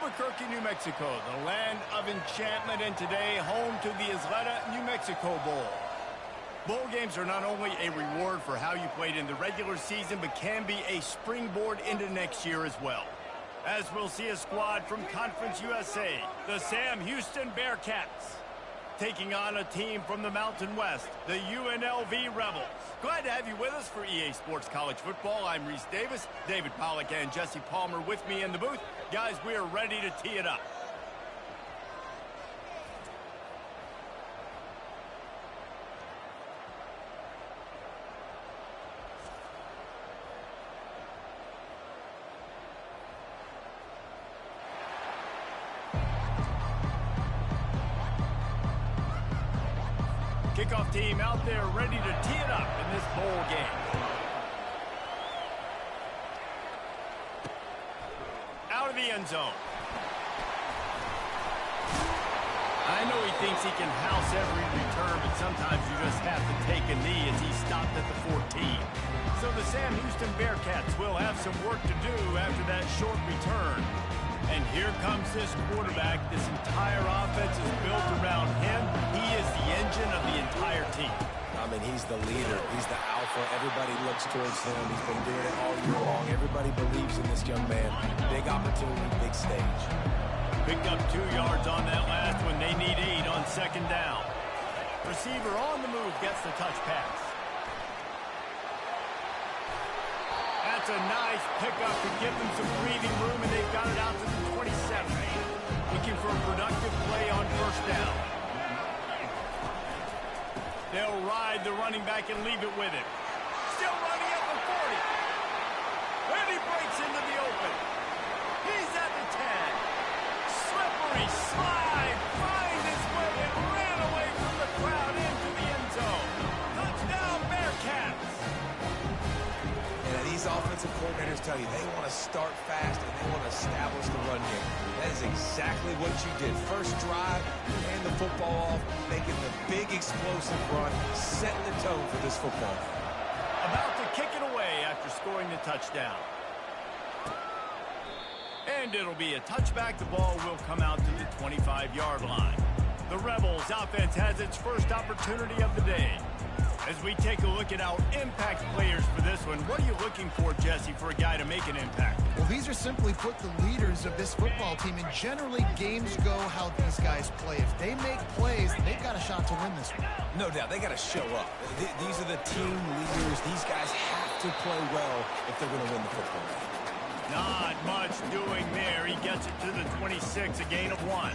Albuquerque, New Mexico, the land of enchantment, and today home to the Isleta, New Mexico Bowl. Bowl games are not only a reward for how you played in the regular season, but can be a springboard into next year as well. As we'll see a squad from Conference USA, the Sam Houston Bearcats, taking on a team from the Mountain West, the UNLV Rebels. Glad to have you with us for EA Sports College Football. I'm Reese Davis, David Pollack, and Jesse Palmer with me in the booth. Guys, we are ready to tee it up. Kickoff team out there ready to tee it up in this bowl game. Out of the end zone. I know he thinks he can house every return, but sometimes you just have to take a knee as he stopped at the 14. So the Sam Houston Bearcats will have some work to do after that short return. And here comes this quarterback. This entire offense is built around him. He is the engine of the entire team. I mean, he's the leader. He's the alpha. Everybody looks towards him. He's been doing it all year long. Everybody believes in this young man. Big opportunity, big stage. Picked up 2 yards on that last one. They need 8 on second down. Receiver on the move gets the touch pass. That's a nice pickup to give them some breathing room, and they've got it out to the 27. Looking for a productive play on first down. They'll ride the running back and leave it with him. Still running at the 40. And he breaks into the open. He's at the 10. Slippery slide. Finds his way and ran away from the crowd into the end zone. Touchdown, Bearcats. These offensive coordinators tell you they want to start fast and they want to establish the run game. That is exactly what you did. First drive, hand the football off, making the big explosive run, setting the tone for this football game. About to kick it away after scoring the touchdown. And it'll be a touchback. The ball will come out to the 25-yard line. The Rebels offense has its first opportunity of the day. As we take a look at our impact players for this one, what are you looking for, Jesse, for a guy to make an impact? Well, these are simply put the leaders of this football team, and generally games go how these guys play. If they make plays, they've got a shot to win this one. No doubt. They got to show up. These are the team leaders. These guys have to play well if they're going to win the football game. Not much doing there. He gets it to the 26, a gain of 1.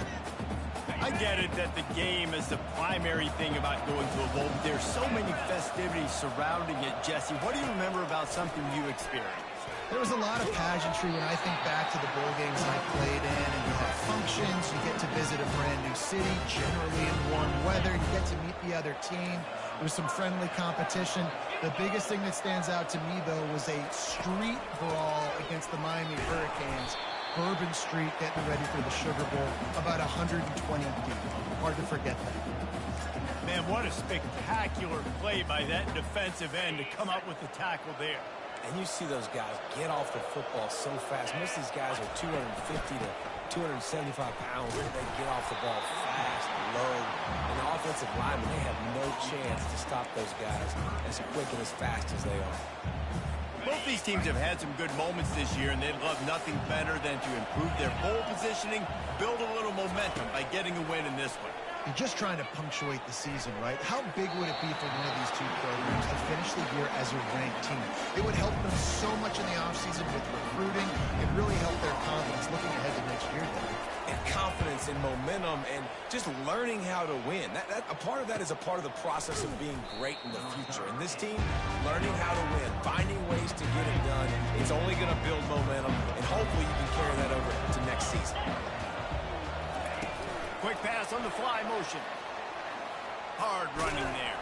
I get it that the game is the primary thing about going to a bowl, but there's so many festivities surrounding it. Jesse, what do you remember about something you experienced? There was a lot of pageantry when I think back to the bowl games I played in, and you have functions, you get to visit a brand new city, generally in warm weather, you get to meet the other team. There was some friendly competition. The biggest thing that stands out to me, though, was a street brawl against the Miami Hurricanes. Bourbon Street getting ready for the Sugar Bowl, about 120 deep. Hard to forget that. Man, what a spectacular play by that defensive end to come up with the tackle there. And you see those guys get off the football so fast. Most of these guys are 250 to 275 pounds. They get off the ball fast, low. And the offensive linemen, they have no chance to stop those guys as quick and as fast as they are. Both these teams have had some good moments this year, and they'd love nothing better than to improve their bowl positioning, build a little momentum by getting a win in this one. You're just trying to punctuate the season, right? How big would it be for one of these two programs to finish the year as a ranked team? It would help them so much in the offseason with recruiting. It really help their confidence looking ahead to next year. And confidence and momentum and just learning how to win. A part of that is a part of the process of being great in the future. And this team, learning how to win, finding ways to get it done, it's only going to build momentum, and hopefully you can carry that over to next season. Quick pass on the fly motion. Hard running there.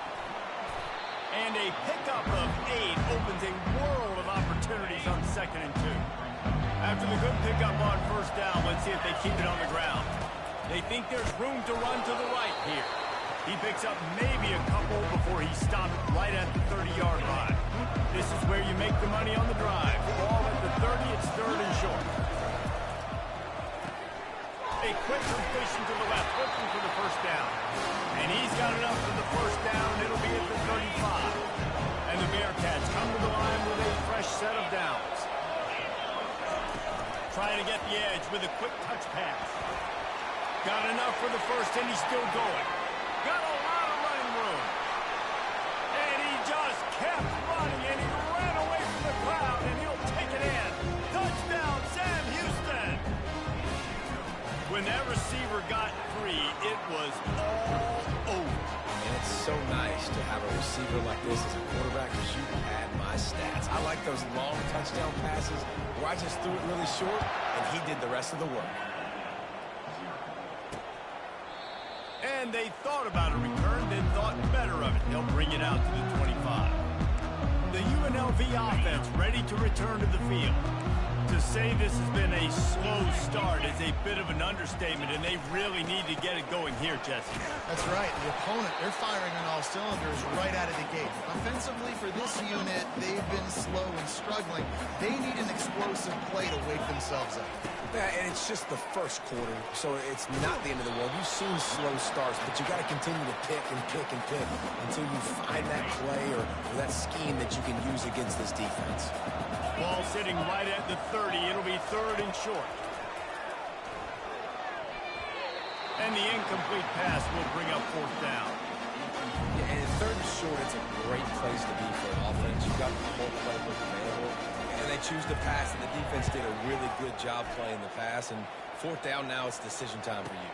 And a pickup of 8 opens a world of opportunities on 2nd and 2. After the good pickup on first down, let's see if they keep it on the ground. They think there's room to run to the right here. He picks up maybe a couple before he stopped right at the 30-yard line. This is where you make the money on the drive. Ball at the 30, it's 3rd and short. A quick completion to the left, looking for the first down. And he's got enough for the first down. It'll be at the 35. And the Bearcats come to the line with a fresh set of downs. Trying to get the edge with a quick touch pass. Got enough for the first, and he's still going. Got a lot of running room. And he just kept running, and he ran away from the crowd, and he'll take it in. Touchdown, Sam Houston. When that receiver got free, it was all over. And it's so nice to have a receiver like this as a quarterback because you had my stats. I like those long touchdown passes where I just threw it really short, and he did the rest of the work. And they thought about a return, then thought better of it. They'll bring it out to the 25. The UNLV offense ready to return to the field. To say this has been a slow start is a bit of an understatement, and they really need to get it going here, Jesse. That's right. The opponent, they're firing on all cylinders right out of the gate. Offensively, for this unit, they've been slow and struggling. They need an explosive play to wake themselves up. Yeah, and it's just the first quarter, so it's not the end of the world. You've seen slow starts, but you got to continue to pick and pick and pick until you find that play or that scheme that you can use against this defense. Ball sitting right at the 30. It'll be third and short. And the incomplete pass will bring up fourth down. Yeah, and third and short, it's a great place to be for an offense. You've got the whole playbook available, and they choose to pass, and the defense did a really good job playing the pass. And fourth down now, it's decision time for you.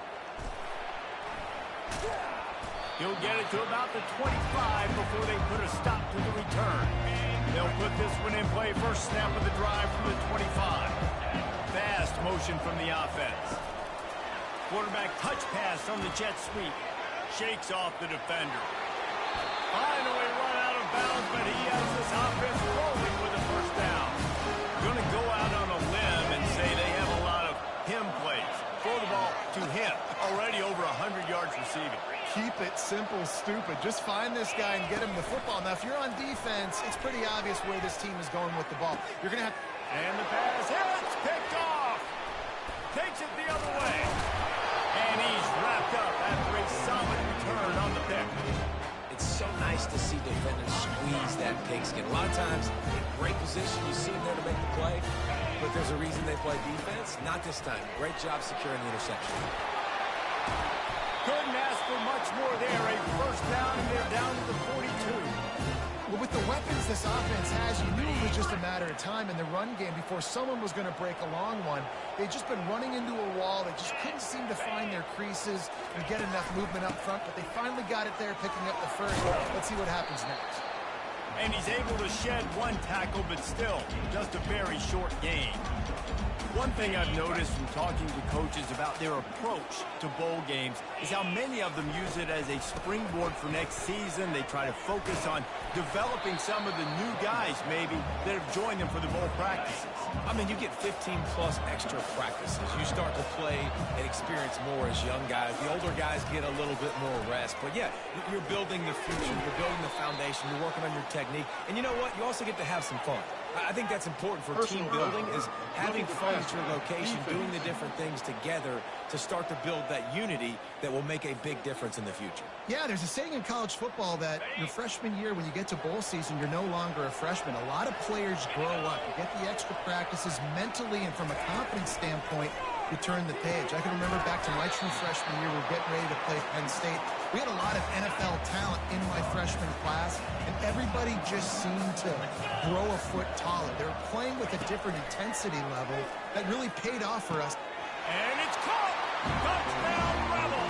He'll get it to about the 25 before they put a stop to the return. They'll put this one in play. First snap of the drive from the 25. Fast motion from the offense. Quarterback touch pass on the jet sweep. Shakes off the defender. Finally run out of bounds, but he has this offense rolling with a first down. Going to go out on a limb and say they have a lot of him plays. Throw the ball to him. Already over 100 yards receiving. Keep it simple, stupid. Just find this guy and get him the football. Now, if you're on defense, it's pretty obvious where this team is going with the ball. You're going to have... And the pass hits, picked off. Takes it the other way. And he's wrapped up after a solid return on the pick. It's so nice to see defenders squeeze that pigskin. A lot of times, in great position, you see them there to make the play, but there's a reason they play defense. Not this time. Great job securing the interception. Couldn't ask for much more there. A first down, and they're down to the 42. Well, with the weapons this offense has, you knew it was just a matter of time in the run game before someone was going to break a long one. They'd just been running into a wall. They just couldn't seem to find their creases and get enough movement up front, but they finally got it there, picking up the first. Let's see what happens next. And he's able to shed one tackle, but still, just a very short gain. One thing I've noticed from talking to coaches about their approach to bowl games is how many of them use it as a springboard for next season. They try to focus on developing some of the new guys, maybe, that have joined them for the bowl practices. I mean, you get 15-plus extra practices. You start to play and experience more as young guys. The older guys get a little bit more rest. But, yeah, you're building the future. You're building the foundation. You're working on your technique. And you know what? You also get to have some fun. I think that's important for team building is having fun at your location, doing the different things together to start to build that unity that will make a big difference in the future. Yeah, there's a saying in college football that your freshman year, when you get to bowl season, you're no longer a freshman. A lot of players grow up. You get the extra practices mentally and from a confidence standpoint, you turn the page. I can remember back to my true freshman year, we were getting ready to play Penn State. We had a lot of NFL talent in my freshman class, and everybody just seemed to grow a foot taller. They were playing with a different intensity level that really paid off for us. And it's caught! Touchdown, Rebel!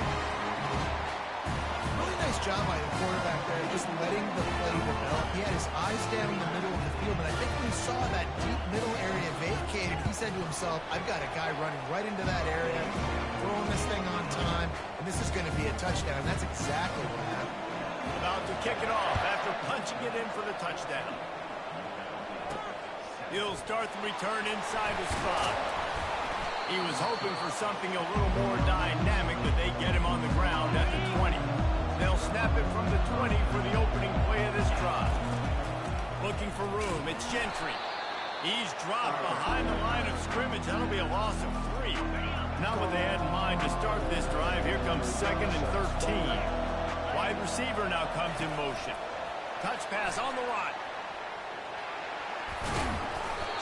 Really nice job by the quarterback there, just letting the play develop. He had his eyes down in the middle of the field, and I think when he saw that deep middle area vacated, he said to himself, I've got a guy running right into that area, throwing this thing on time, and this is going to be a touchdown. And that's exactly what happened. About to kick it off after punching it in for the touchdown. He'll start the return inside the spot. He was hoping for something a little more dynamic, but they get him on the ground at the 20. They'll snap it from the 20 for the opening play of this drive. Looking for room. It's Gentry. He's dropped behind the line of scrimmage. That'll be a loss of 3. Not what they had in mind line to start this drive. Here comes 2nd and 13. Wide receiver now comes in motion. Touch pass on the line.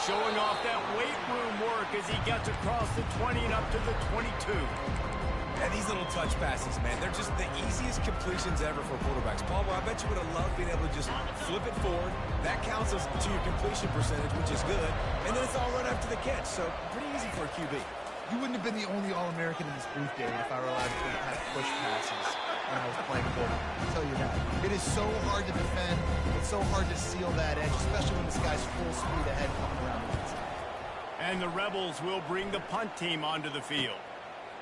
Showing off that weight room work as he gets across the 20 and up to the 22. And these little touch passes, man, they're just the easiest completions ever for quarterbacks. Paul, I bet you would have loved being able to just flip it forward. That counts as to your completion percentage, which is good. And then it's all right after the catch. So pretty easy for a QB. You wouldn't have been the only All-American in this booth, David, if I were allowed to have push passes when I was playing quarterback. I'll tell you that. It is so hard to defend. It's so hard to seal that edge, especially when this guy's full speed ahead coming around the inside. And the Rebels will bring the punt team onto the field.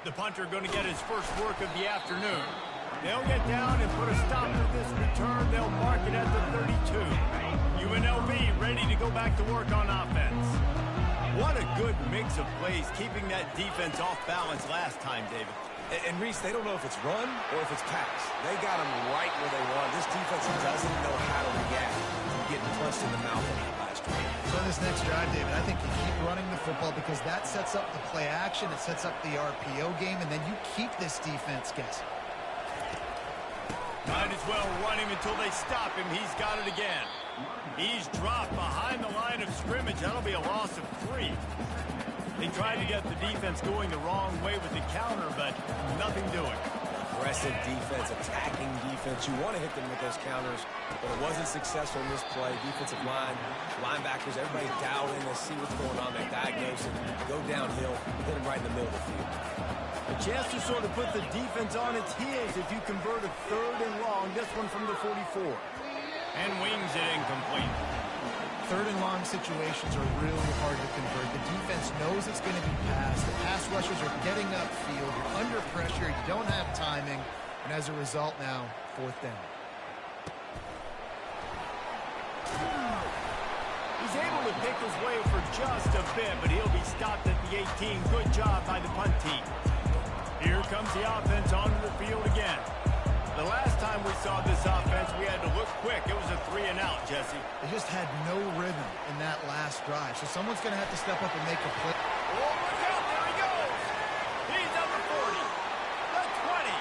The punter going to get his first work of the afternoon. They'll get down and put a stop to this return. They'll mark it at the 32. UNLV ready to go back to work on offense. What a good mix of plays, keeping that defense off balance last time, David. And Reese, they don't know if it's run or if it's pass. They got them right where they want. This defense doesn't know how to react from getting punched in the mouth on that last drive. So in this next drive, David, I think you keep running the football because that sets up the play action, it sets up the RPO game, and then you keep this defense guessing. Might as well run him until they stop him. He's got it again. He's dropped behind the line of scrimmage. That'll be a loss of 3. They tried to get the defense going the wrong way with the counter, but nothing doing. Aggressive defense, attacking defense. You want to hit them with those counters, but it wasn't successful in this play. Defensive line, linebackers, everybody dial in to see what's going on. They diagnose it, go downhill, hit them right in the middle of the field. A chance to sort of put the defense on its heels if you convert a 3rd and long. This one from the 44. And wings it incomplete. 3rd and long situations are really hard to convert. The defense knows it's going to be passed. The pass rushers are getting upfield. You're under pressure. You don't have timing. And as a result now, 4th down. He's able to pick his way for just a bit, but he'll be stopped at the 18. Good job by the punt team. Here comes the offense onto the field again. The last time we saw this offense, we had to look quick. It was a 3 and out, Jesse. They just had no rhythm in that last drive. So someone's going to have to step up and make a play. Oh, look out. There he goes. He's on the 40. The 20.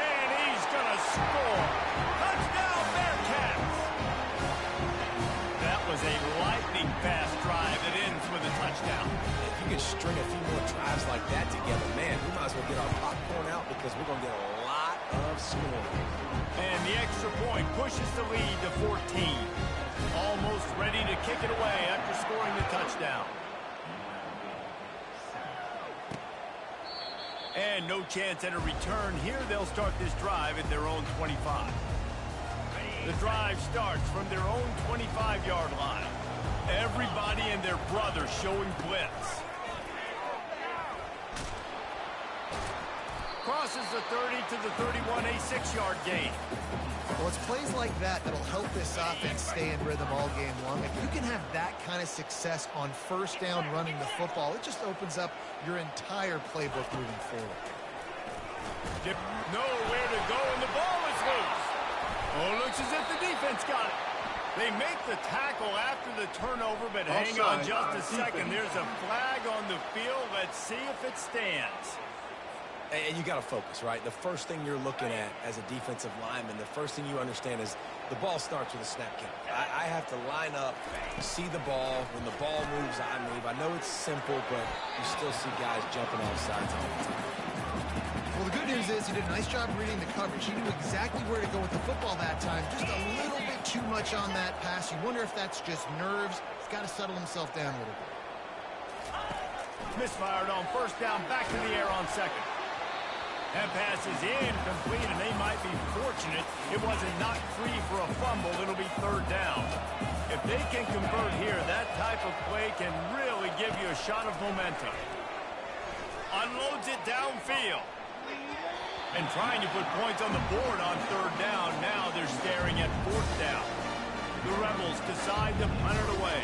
And he's going to score. Touchdown, Bearcats. That was a lightning-fast drive that ends with a touchdown. If you can string a few more drives like that together, man, we might as well get our popcorn out because we're going to get a lot of scoring. And the extra point pushes the lead to 14. Almost ready to kick it away after scoring the touchdown. And no chance at a return here. They'll start this drive at their own 25. The drive starts from their own 25-yard line. Everybody and their brother showing blitz. Crosses the 30 to the 31, a 6-yard gain. Well, it's plays like that that'll help this offense stay in rhythm all game long. If you can have that kind of success on 1st down running the football, it just opens up your entire playbook moving forward. Nowhere to go, and the ball is loose. Oh, looks as if the defense got it. They make the tackle after the turnover, but hang on just a second. There's a flag on the field. Let's see if it stands. And you got to focus, right? The first thing you're looking at as a defensive lineman, the first thing you understand is the ball starts with a snap count. I have to line up, see the ball. When the ball moves, I move. I know it's simple, but you still see guys jumping off sides all the time. Well, the good news is he did a nice job reading the coverage. He knew exactly where to go with the football that time. Just a little bit too much on that pass. You wonder if that's just nerves. He's got to settle himself down a little bit. Misfired on 1st down, back to the air on 2nd. That pass is incomplete, and they might be fortunate it wasn't knocked free for a fumble. It'll be 3rd down. If they can convert here, that type of play can really give you a shot of momentum. Unloads it downfield. And trying to put points on the board on 3rd down. Now they're staring at 4th down. The Rebels decide to punt it away.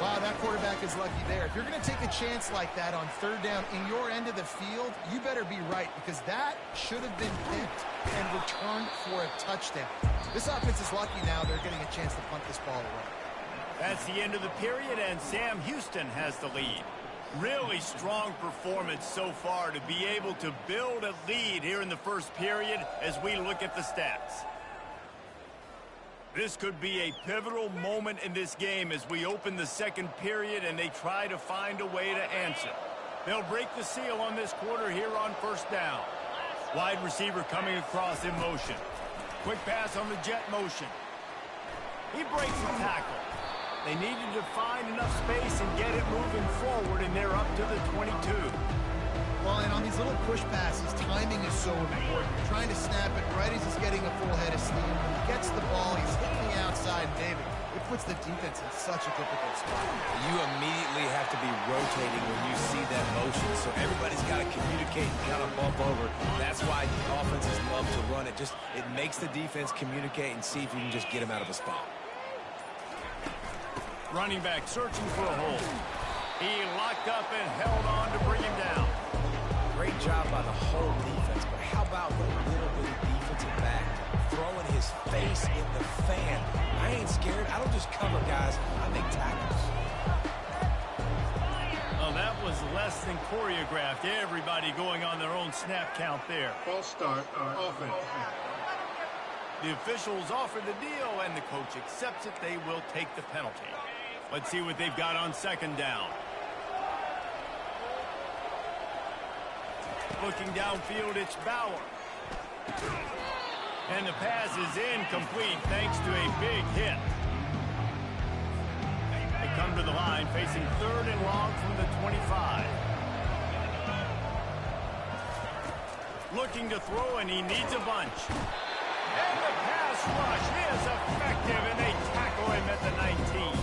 Wow, that quarterback is lucky there. If you're going to take a chance like that on 3rd down in your end of the field, you better be right because that should have been picked and returned for a touchdown. This offense is lucky now they're getting a chance to punt this ball away. That's the end of the period, and Sam Houston has the lead. Really strong performance so far to be able to build a lead here in the first period as we look at the stats. This could be a pivotal moment in this game as we open the second period and they try to find a way to answer. They'll break the seal on this quarter here on first down. Wide receiver coming across in motion. Quick pass on the jet motion. He breaks the tackle. They needed to find enough space and get it moving forward, and they're up to the 22. Well, and on these little push passes, timing is so important. You're trying to snap it right as he's getting a full head of steam. When he gets the ball, he's hitting the outside. David, it puts the defense in such a difficult spot. You immediately have to be rotating when you see that motion, so everybody's got to communicate and kind of bump over. That's why offenses love to run it. It makes the defense communicate and see if you can just get him out of a spot. Running back searching for a hole. He locked up and held on to bring him down. Great job by the whole defense, but how about the little bitty defensive back throwing his face in the fan? I ain't scared. I don't just cover guys. I make tackles. Oh, that was less than choreographed. Everybody going on their own snap count there. False start on offense. The officials offer the deal, and the coach accepts it. They will take the penalty. Let's see what they've got on second down. Looking downfield, it's Bauer. And the pass is incomplete thanks to a big hit. They come to the line facing third and long from the 25. Looking to throw, and he needs a bunch. And the pass rush is effective, and they tackle him at the 19.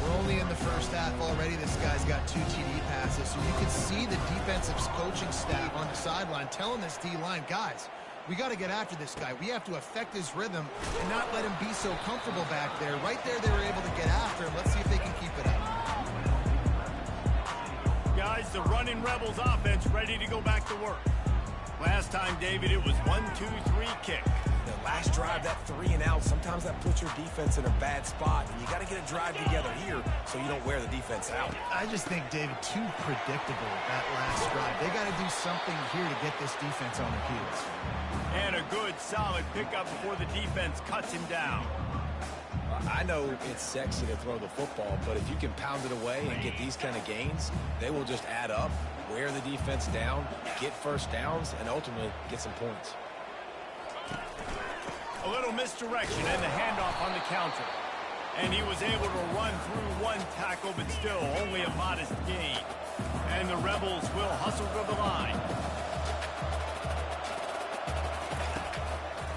We're only in the first half already. This guy's got 2 TD passes, so you can see the defensive coaching staff on the sideline telling this D-line, guys, we got to get after this guy. We have to affect his rhythm and not let him be so comfortable back there. Right there, they were able to get after him. Let's see if they can keep it up. Guys, the running Rebels offense ready to go back to work. Last time, David, it was 1-2-3 kick. The last drive, that 3 and out, sometimes that puts your defense in a bad spot, and you got to get a drive together here so you don't wear the defense out. I just think, David, too predictable that last drive. They got to do something here to get this defense on their heels. And a good, solid pickup before the defense cuts him down. I know it's sexy to throw the football, but if you can pound it away and get these kind of gains, they will just add up, wear the defense down, get first downs, and ultimately get some points. A little misdirection and the handoff on the counter. And he was able to run through one tackle, but still only a modest gain. And the Rebels will hustle to the line.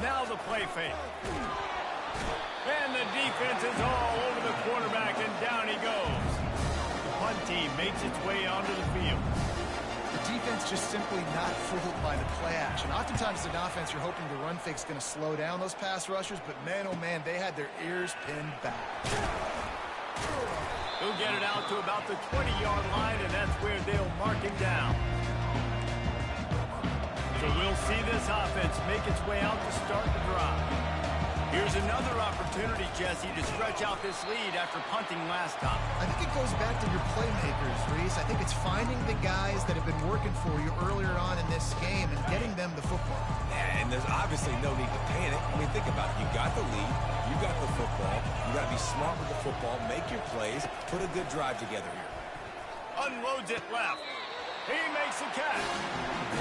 Now the play fake. And the defense is all over the quarterback, and down he goes. The punt team makes its way onto the field. The defense just simply not fooled by the play action. Oftentimes, as an offense, you're hoping the run fake's going to slow down those pass rushers, but man, oh man, they had their ears pinned back. He'll get it out to about the 20-yard line, and that's where they'll mark him down. So we'll see this offense make its way out to start the drive. Here's another opportunity, Jesse, to stretch out this lead after punting last time. I think it goes back to your playmakers, Reese. I think it's finding the guys that have been working for you earlier on in this game and getting them the football. Yeah, and there's obviously no need to panic. I mean, think about it. You got the lead. You got the football. You got to be smart with the football, make your plays, put a good drive together here. Unloads it left. He makes the catch.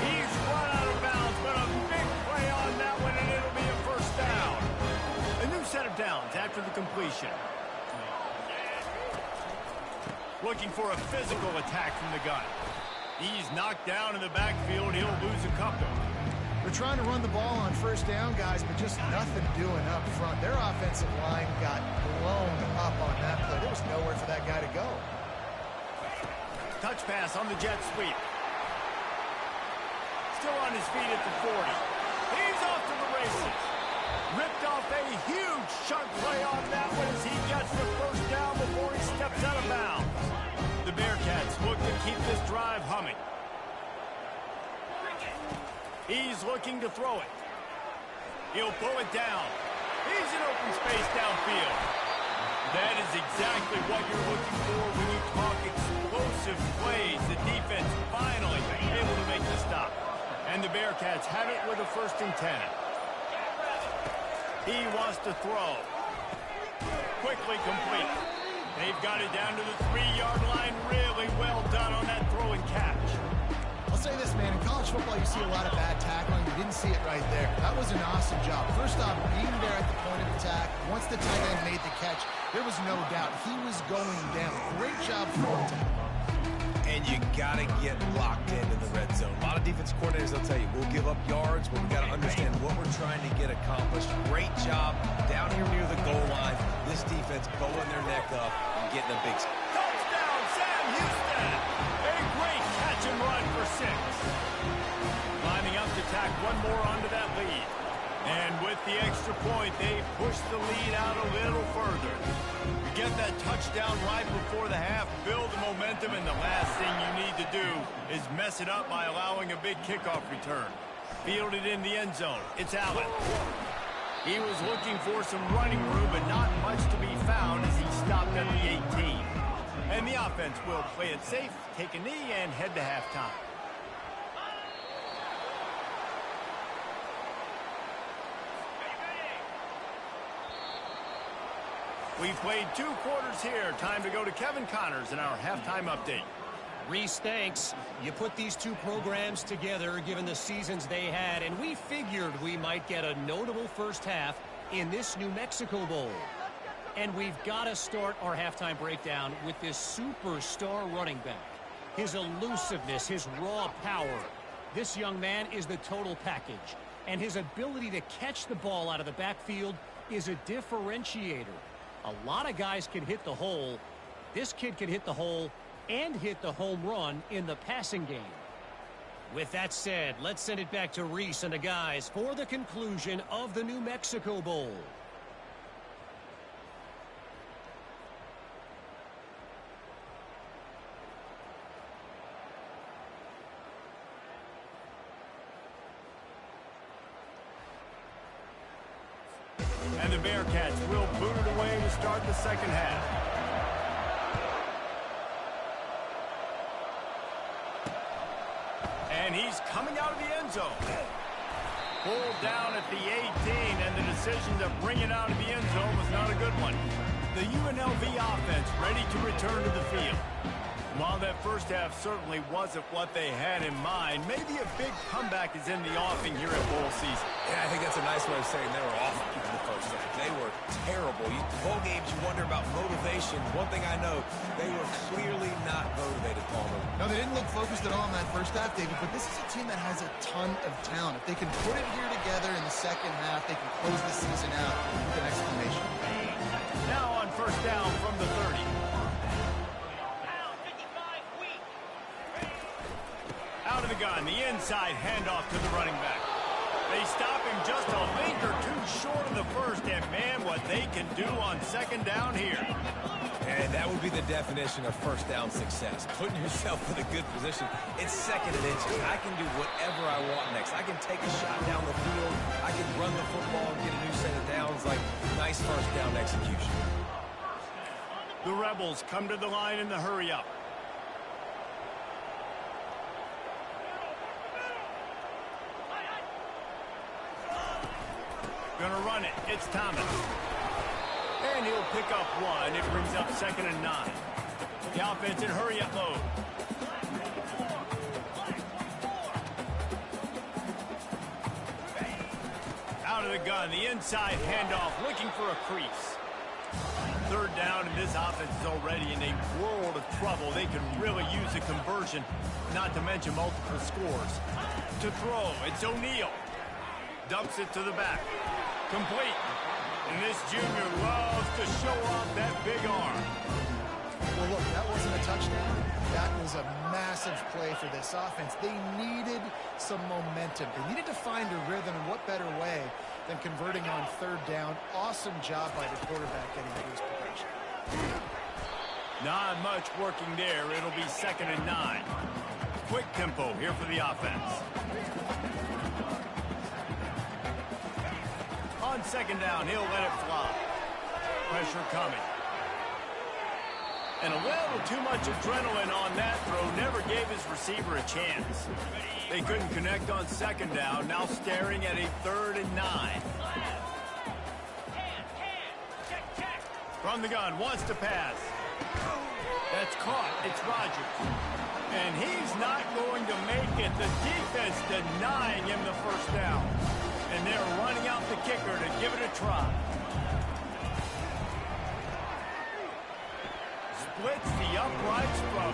He's run out of bounds, but a big play on that one, and it'll be a first down. A new set of downs after the completion. Looking for a physical attack from the gun. He's knocked down in the backfield. He'll lose a couple. They're trying to run the ball on first down, guys, but just nothing doing up front. Their offensive line got blown up on that play. There was nowhere for that guy to go. Touch pass on the jet sweep. Still on his feet at the 40. He's off to the races. Ripped off a huge chunk play on that one as he gets the first down before he steps out of bounds. The Bearcats look to keep this drive humming. He's looking to throw it. He'll pull it down. He's in open space downfield. That is exactly what you're looking for when you talk explosive plays. The defense finally able to make the stop. And the Bearcats have it with a 1st and 10. He wants to throw. Quickly complete. They've got it down to the 3-yard line. Really well done on that throw and catch. I'll say this, man. In college football, you see a lot of bad tackling. You didn't see it right there. That was an awesome job. First off, being there at the point of attack. Once the tight end made the catch, there was no doubt he was going down. Great job throwing to him. And you got to get locked into the red zone. A lot of defense coordinators, they'll tell you, we'll give up yards, but we got to understand what we're trying to get accomplished. Great job down here near the goal line. This defense bowing their neck up and getting a big... Touchdown, Sam Houston! A great catch and run for 6. Lining up to tack one more onto that lead. And with the extra point, they push the lead out a little further. You get that touchdown right before the half, build the momentum, and the last thing you need to do is mess it up by allowing a big kickoff return. Fielded in the end zone. It's Allen. He was looking for some running room, but not much to be found as he stopped at the 18. And the offense will play it safe, take a knee, and head to halftime. We played 2 quarters here. Time to go to Kevin Connors in our halftime update. Reese, thanks. You put these 2 programs together given the seasons they had, and we figured we might get a notable first half in this New Mexico Bowl. And we've got to start our halftime breakdown with this superstar running back. His elusiveness, his raw power. This young man is the total package, and his ability to catch the ball out of the backfield is a differentiator. A lot of guys can hit the hole. This kid can hit the hole and hit the home run in the passing game. With that said, let's send it back to Reese and the guys for the conclusion of the New Mexico Bowl. And the Bearcats will boot it away to start the second half. And he's coming out of the end zone. Pulled down at the 18, and the decision to bring it out of the end zone was not a good one. The UNLV offense ready to return to the field. While that first half certainly wasn't what they had in mind, maybe a big comeback is in the offing here at bowl season. Yeah, I think that's a nice way of saying they were awful in the first half. They were terrible. Bowl games, you wonder about motivation. One thing I know, they were clearly not motivated, Palmer. No, they didn't look focused at all in that first half, David, but this is a team that has a ton of talent. If they can put it here together in the second half, they can close the season out with an exclamation. Now on first down from the 30. Out of the gun, the inside handoff to the running back. They stop him just a link or 2 short of the first, and man, what they can do on second down here. And that would be the definition of first down success. Putting yourself in a good position. It's second and inches. I can do whatever I want next. I can take a shot down the field. I can run the football and get a new set of downs. Like, nice first down execution. The Rebels come to the line in the hurry-up. Gonna run it. It's Thomas. And he'll pick up 1. It brings up 2nd and 9. The offense in hurry-up mode. Out of the gun. The inside handoff looking for a crease. 3rd down, and this offense is already in a world of trouble. They could really use a conversion, not to mention multiple scores. To throw, it's O'Neal. Dumps it to the back. Complete. And this junior loves to show off that big arm. Well, look, that wasn't a touchdown. That was a massive play for this offense. They needed some momentum. They needed to find a rhythm, and what better way than converting on 3rd down. Awesome job by the quarterback getting to his progression. Not much working there. It'll be 2nd and 9. Quick tempo here for the offense. On 2nd down, he'll let it fly. Pressure coming. And a little too much adrenaline on that throw never gave his receiver a chance. They couldn't connect on second down, now staring at a 3rd and 9. From the gun, wants to pass. That's caught. It's Rodgers. And he's not going to make it. The defense denying him the first down. And they're running out the kicker to give it a try. Splits the uprights from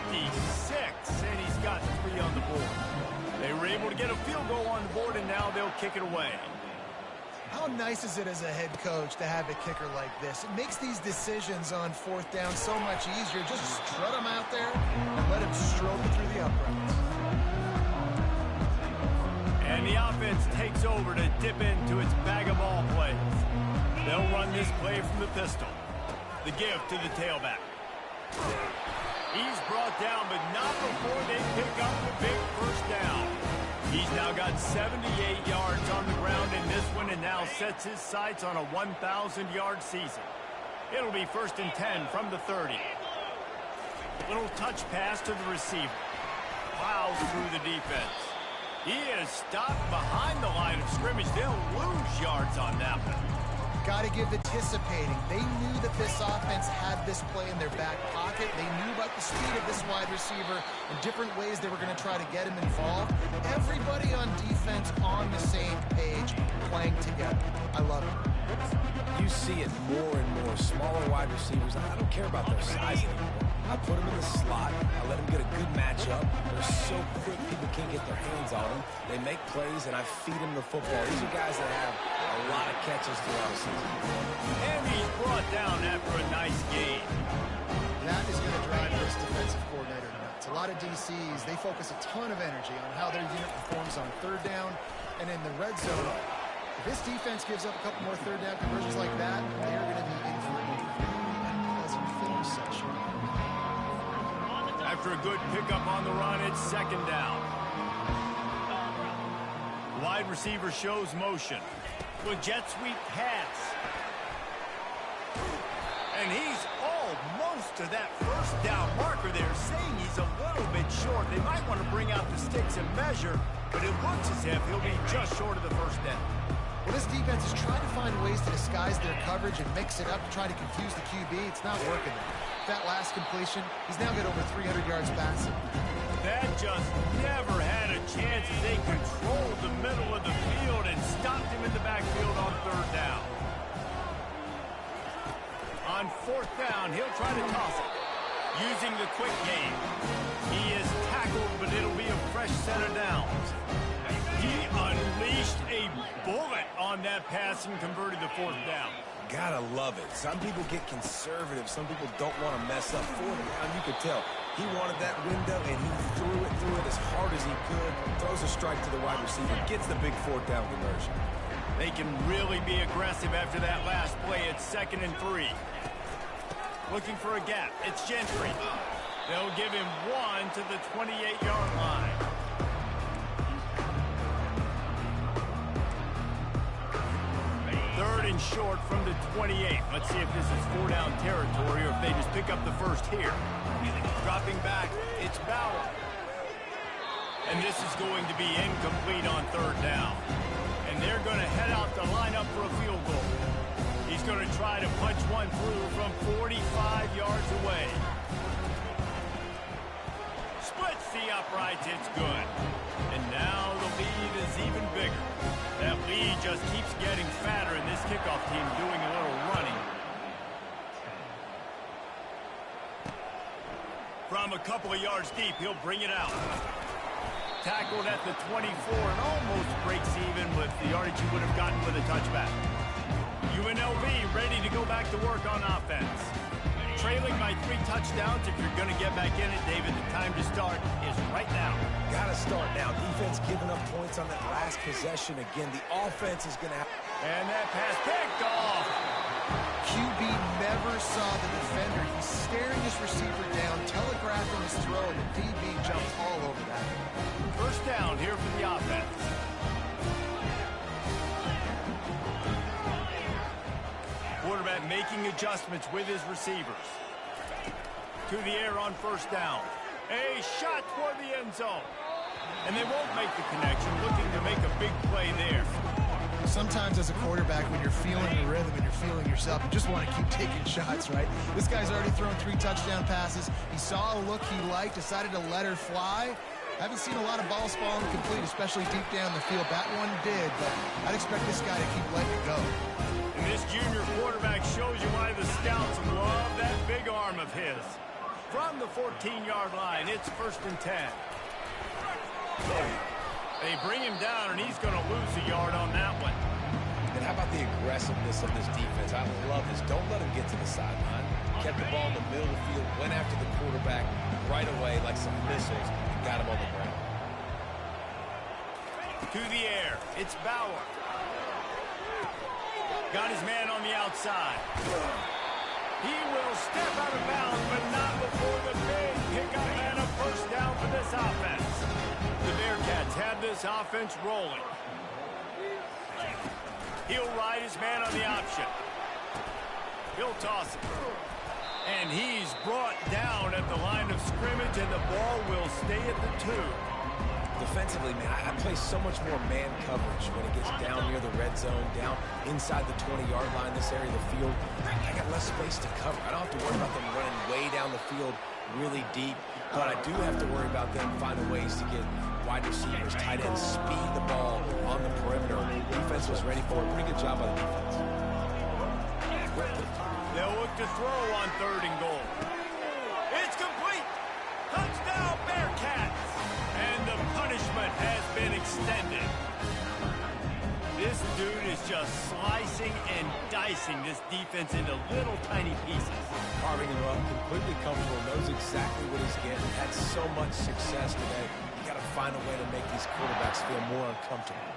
56, and he's got 3 on the board. They were able to get a field goal on the board, and now they'll kick it away. How nice is it as a head coach to have a kicker like this? It makes these decisions on 4th down so much easier. Just strut them out there and let him stroke it through the uprights. And the offense takes over to dip into its bag of ball plays. They'll run this play from the pistol. The give to the tailback. He's brought down, but not before they pick up the big first down. He's now got 78 yards on the ground in this one and now sets his sights on a 1,000-yard season. It'll be 1st and 10 from the 30. Little touch pass to the receiver. Plows through the defense. He is stopped behind the line of scrimmage. They'll lose yards on that one. Got to give anticipating. They knew that this offense had this play in their back pocket. They knew about the speed of this wide receiver and different ways they were going to try to get him involved. Everybody on defense on the same page, playing together. I love it. You see it more and more. Smaller wide receivers, I don't care about their size anymore. I put them in the slot. I let them get a good matchup. They're so quick, people can't get their hands on them. They make plays, and I feed them the football. These are guys that have a lot of catches throughout the season. And he's brought down after a nice gain. That is going to drive this defensive coordinator nuts. A lot of DCs, they focus a ton of energy on how their unit performs on 3rd down and in the red zone. If this defense gives up a couple more 3rd down conversions like that, they're going to be in for a unpleasant film session. After a good pickup on the run, it's 2nd down. Wide receiver shows motion. With jet sweep pass. And he's almost to that 1st down marker there, saying he's a little bit short. They might want to bring out the sticks and measure, but it looks as if he'll be just short of the 1st down. Well, this defense is trying to find ways to disguise their coverage and mix it up to try to confuse the QB. It's not working. That last completion, he's now got over 300 yards passing. That just never had a chance as they controlled the middle of the field and stopped him in the backfield on 3rd down. On 4th down, he'll try to toss it. Using the quick game. He is tackled, but it'll be a fresh set of downs. He unleashed a bullet on that pass and converted the 4th down. Gotta love it. Some people get conservative. Some people don't want to mess up 4th down. You could tell he wanted that window, and he threw it as hard as he could. Throws a strike to the wide receiver. Gets the big 4th down conversion. They can really be aggressive after that last play. It's 2nd and 3. Looking for a gap. It's Gentry. They'll give him 1 to the 28-yard line. Third and short from the 28. Let's see if this is 4-down territory or if they just pick up the first here. Dropping back, it's Bauer. And this is going to be incomplete on 3rd down. And they're going to head out to line up for a field goal. He's going to try to punch one through from 45 yards away. Splits the uprights, it's good. And now the lead is even bigger. That lead just keeps getting fatter, and this kickoff team doing a little running. From a couple of yards deep, he'll bring it out. Tackled at the 24 and almost breaks even with the yardage he would have gotten with a touchback. UNLV ready to go back to work on offense. Trailing by 3 touchdowns. If you're going to get back in it, David, the time to start is right now. Gotta start now. Defense giving up points on that last possession again. The offense is going to have... And that pass picked off. QB never saw the defender. He's staring his receiver down, telegraphing his throw, and the DB jumps all over that. 1st down here for the offense. Quarterback making adjustments with his receivers. to the air on first down. A shot toward the end zone. And they won't make the connection, looking to make a big play there. Sometimes as a quarterback, when you're feeling the rhythm and you're feeling yourself, you just want to keep taking shots, right? This guy's already thrown 3 touchdown passes. He saw a look he liked, decided to let her fly. Haven't seen a lot of balls falling complete, especially deep down the field. That one did, but I'd expect this guy to keep letting it go. And this junior quarterback shows you why the scouts love that big arm of his. From the 14-yard line, it's 1st and 10. They bring him down, and he's going to lose a yard on that one. And how about the aggressiveness of this defense? I love this. Don't let him get to the sideline. Kept the ball in the middle of the field, went after the quarterback right away like some missiles, and got him on the ground. To the air, it's Bauer. Got his man on the outside. He will step out of bounds, but not before the big pickup and a first down for this offense. The Bearcats have this offense rolling. He'll ride his man on the option. He'll toss it. And he's brought down at the line of scrimmage, and the ball will stay at the 2. Defensively, man, I play so much more man coverage when it gets down near the red zone, down inside the 20-yard line, this area of the field. I got less space to cover. I don't have to worry about them running way down the field really deep, but I do have to worry about them finding ways to get wide receivers, tight ends, speed the ball on the perimeter. Defense was ready for it. Pretty good job by the defense. They'll look to throw on 3rd and goal. It's complete. Touchdown, Bearcats. And the punishment has been extended. This dude is just slicing and dicing this defense into little tiny pieces. Carving him up, completely comfortable, knows exactly what he's getting. Had so much success today. You got to find a way to make these quarterbacks feel more uncomfortable.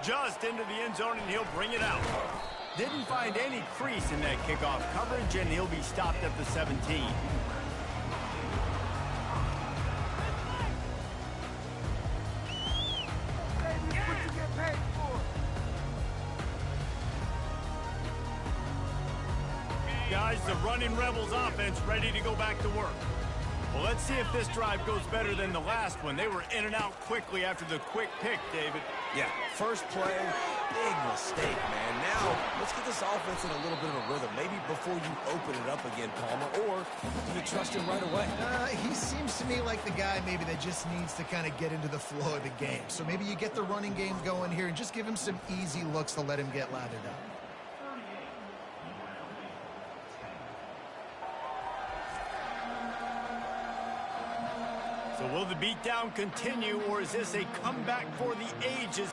Just into the end zone, and he'll bring it out. Didn't find any crease in that kickoff coverage, and he'll be stopped at the 17. Guys, the running Rebels offense ready to go back to work. Well, let's see if this drive goes better than the last one. They were in and out quickly after the quick pick, David. Yeah, first play, big mistake, man. Now, let's get this offense in a little bit of a rhythm. Maybe before you open it up again, Palmer, or do you trust him right away? He seems to me like the guy maybe that just needs to kind of get into the flow of the game. So maybe you get the running game going here and just give him some easy looks to let him get lathered up. So will the beatdown continue, or is this a comeback for the ages?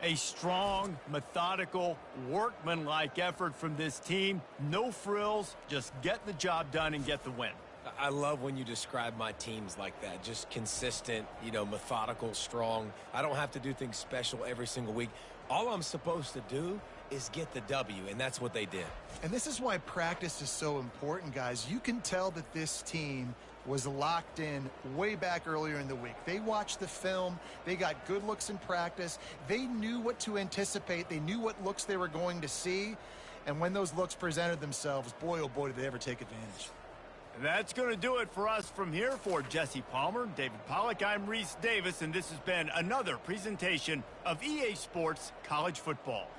A strong, methodical, workmanlike effort from this team. No frills, just get the job done and get the win. I love when you describe my teams like that. Just consistent, you know, methodical, strong. I don't have to do things special every single week. All I'm supposed to do is get the W, and that's what they did. And this is why practice is so important, guys. You can tell that this team was locked in way back earlier in the week. They watched the film. They got good looks in practice. They knew what to anticipate. They knew what looks they were going to see. And when those looks presented themselves, boy, oh boy, did they ever take advantage. That's going to do it for us from here. For Jesse Palmer, David Pollack, I'm Reese Davis, and this has been another presentation of EA Sports College Football.